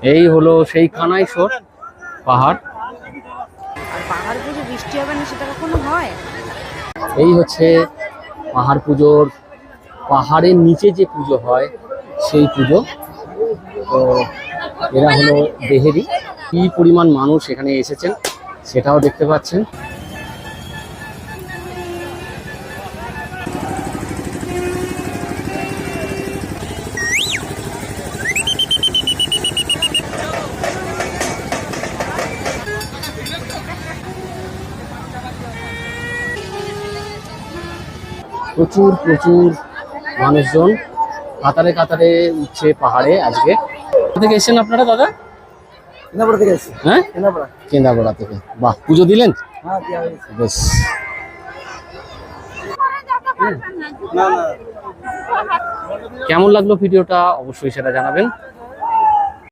এই হলো সেই কানাইশোর পাহাড়। আর পাহাড় পুজো বৃষ্টি হবে না সেটা কখনো হয়? এই হচ্ছে পাহাড় পুজোর, পাহাড়ের নিচে যে পুজো হয় সেই পুজো। তো এরা হলো দেহেরি। কি পরিমাণ মানুষ এখানে এসেছেন সেটাও দেখতে পাচ্ছেন। প্রচুর প্রচুর মানুষজন কাতারে কাতারে উঠছে পাহাড়ে আজকে। কোথা থেকে এসেছেন আপনারা দাদা? কেন্দ্রাপড়া থেকে এসেছি। হ্যাঁ, কেন্দ্রাপড়া। কেন্দ্রাপড়া থেকে। বাহ, পুজো দিলেন? হ্যাঁ, দেওয়া হয়েছে। বেশ। না না। কেমন লাগলো ভিডিওটা অবশ্যই সেটা জানাবেন।